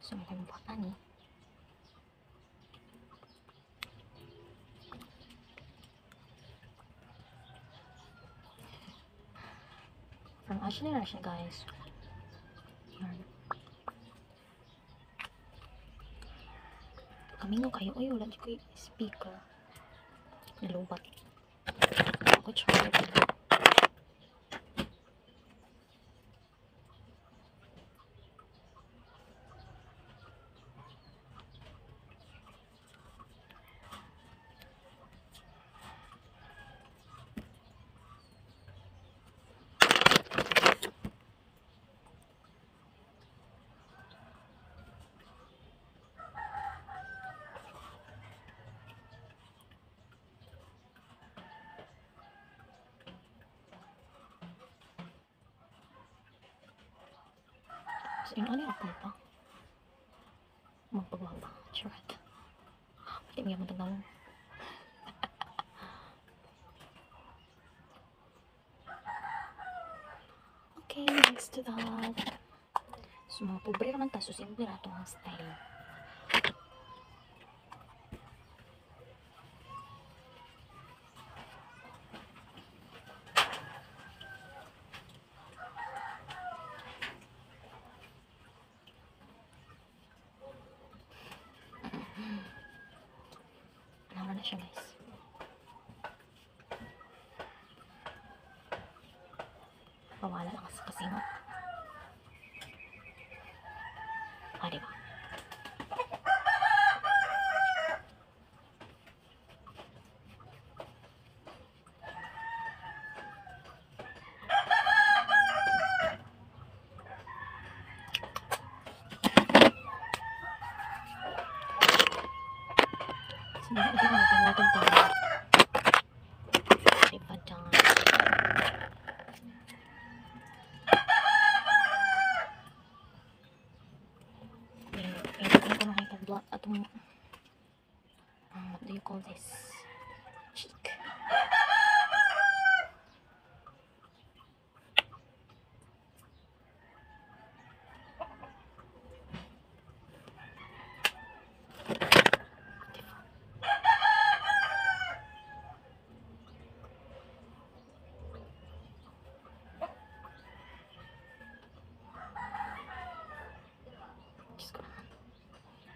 So, magkumpata ni. From Ashley na siya, guys. Kamingo kayo. Uy, wala di ko yung speaker. Nilubat. Ako charge. So, ano yung akong pa? Magpagwapa. Charot. Pati mo yung matagaw. Okay, next to that. So, mga pobre naman ta. So, simple na ito ang style. Ano na siya, guys. Pawala lang sa kasingot. Diba? Sige, ito na natin natin ito. Diba dyan? Pinagin ko na kayo pag-block atong what do you call this? Cheek.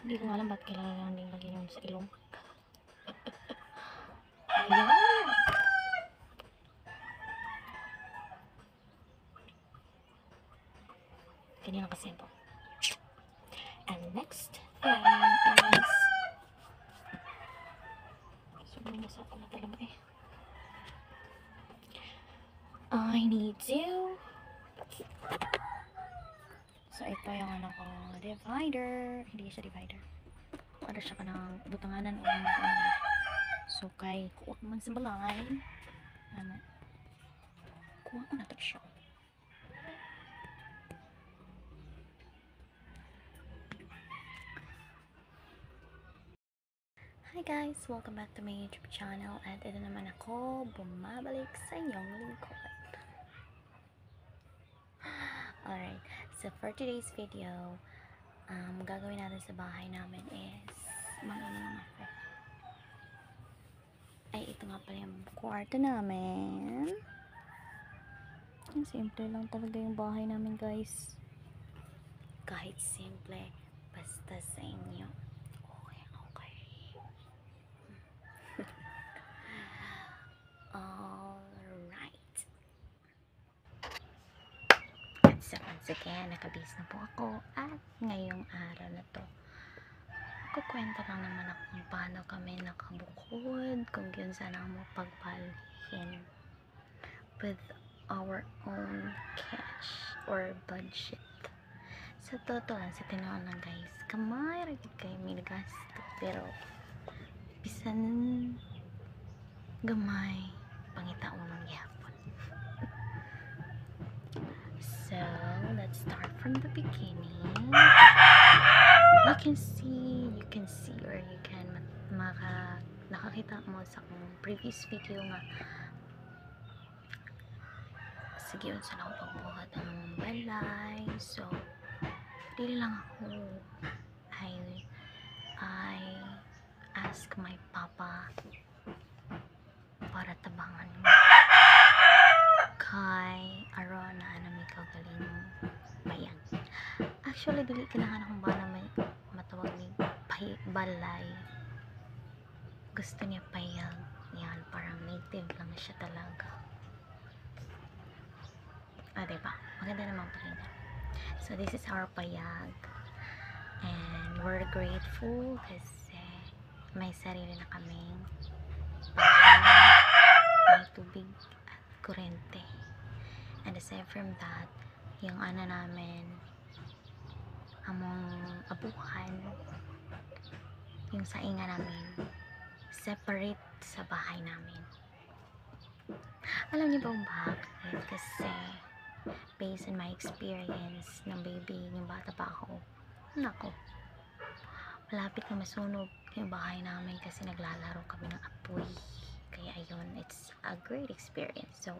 Hindi ko alam ba't kailangan lang din lagyan yun sa ilong. Ayan. Ganyan lang kasi ito. And next thing is sobrang nasa ako na talaga eh. I need to so ito yung ano ko divider, hindi siya divider, para siya ka ng butanganan o so kay kuha ko man sa balay ano kuha ko na ito siya. Hi guys, welcome back to my YouTube channel at ito naman ako bumabalik sa inyong lingkod. Alright, so for today's video, gagawin natin sa bahay namin is mag-ano lang ako. Ay, ito nga pala yung kwarto namin. Simple lang talaga yung bahay namin, guys. Kahit simple, basta sa inyo. Okay, okay. Alright. So, once again, nakabis na po ako at ngayong araw na to kukwento lang naman ako kung paano kami nakabukod, kung yun sana mo pagpalihin with our own cash or budget. Sa totoo lang, sa tinoon lang guys, kamay ragid kayo may nagasto, pero bisan gamay pangitaon ng yapon. So, let's start from the beginning. You can see or you can nakakita mo sa akong previous video nga sige sa ako pagbuhat ng balay. So, dili lang ako ask my papa para tabangan mo kay aron na may kagaling bayan. Actually dili ganahan akong ba na may matawag ni balay. Gusto niya payag. Yan, parang native lang siya talaga. Diba? Maganda naman pakinggan. So this is our payag. And we're grateful kasi may sarili na kaming bahay, may tubig at kurente. And aside from that, yung namin, among abuhan, yung sainga namin, separate sa bahay namin. Alam niyo ba bakit? Kasi based on my experience ng baby, yung bata pa ako, nako, malapit na masunog yung bahay namin kasi naglalaro kami ng apoy. Kaya ayun, it's a great experience. So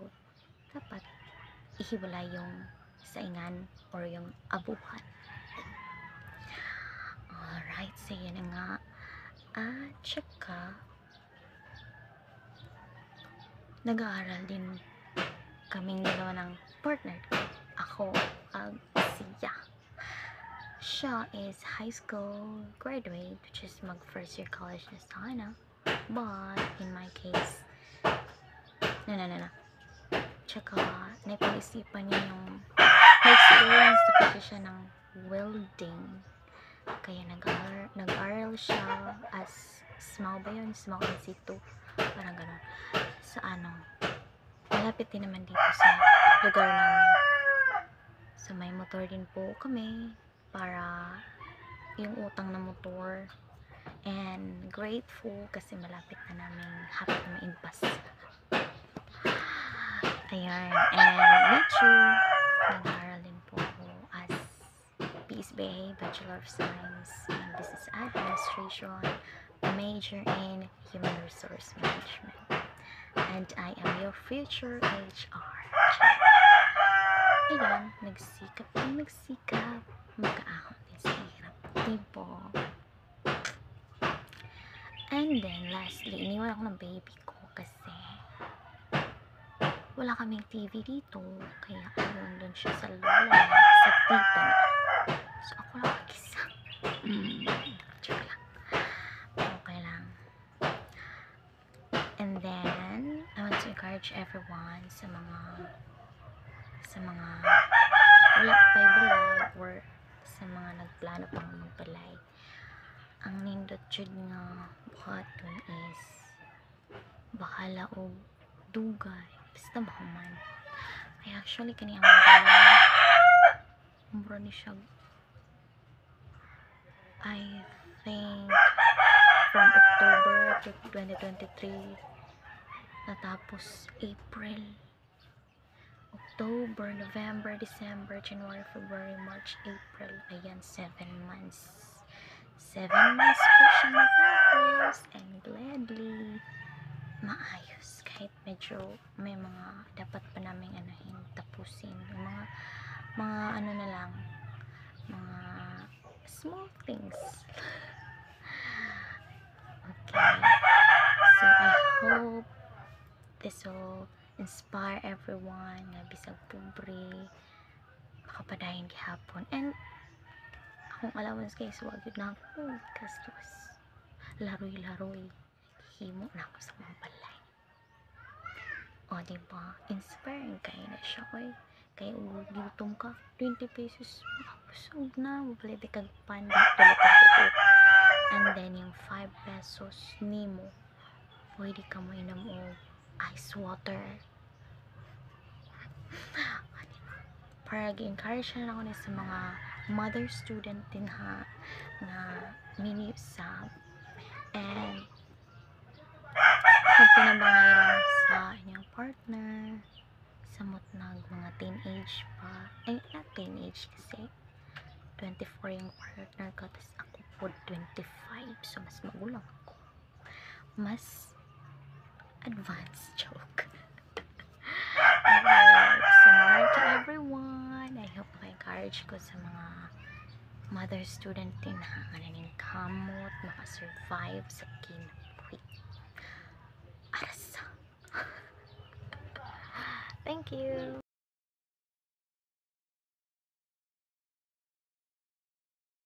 dapat ihiwalay yung saingan or yung abuhan. Alright, so yun na nga. At saka nag-aaral din kaming dalawa ng partner ko. Ako at siya. Siya is high school graduate, which is mag first year college na sana. But in my case, no. Tsaka naipag-isipan niya yung experience na kasi siya ng welding. Kaya nag-aral siya as small ba yun? Small in-situ. Parang gano'n. Sa malapit din naman dito sa lugar namin. So may motor din po kami para yung utang na motor. And grateful kasi malapit na namin hapit na maimpas. Ayan. And me too, nag-aaral din po ako as PSBA, Bachelor of Science in Business Administration, major in Human Resource Management. And I am your future HR. Ayan, nagsikap, magkaahon din sa hirap. Diba? And then, lastly, iniwan ako ng baby ko kasi wala kaming TV dito. Kaya ayun, doon siya sa lola, sa tita niya. So, ako lang mag-isa. Joke lang. Okay lang. And then, I want to encourage everyone sa mga wala pa'y balay or sa mga nagplano pang magbalay. Ang nindot jud nga buhaton is bahala o dugay basta mahuman. Ay actually kani ang balay mura ni siya, I think from October to 2023 natapos April, October, November, December, January, February, March, April. Ayan, 7 months. 7 months po siya natapos. And gladly, maayos. Kahit medyo may mga dapat pa naming tapusin. Yung mga na lang. Mga small things. Okay. So, I hope this will inspire everyone na bisag pobre makapadayon gihapon. And akong allowance guys, wag yun na ako gastos, laroy himo na ako sa mga balay. O diba, inspiring kayo na siya kaya gutom ka 20 pesos makapusog na mabalite kag pan dito kag and then yung 5 pesos nimo pwede ka mo inom og ice water. Para gi-encourage na ako sa mga mother student din ha na mini sub and pagtinabangay lang sa inyong partner samot nag mga teenage pa, ay not teenage kasi 24 yung partner ko tapos ako po 25, so mas magulang ako, mas advanced. Joke. Alright, so more to everyone. I hope na-encourage ko sa mga mother student din na ning kamot makasurvive sa kinabuhi. Arasa. Thank you.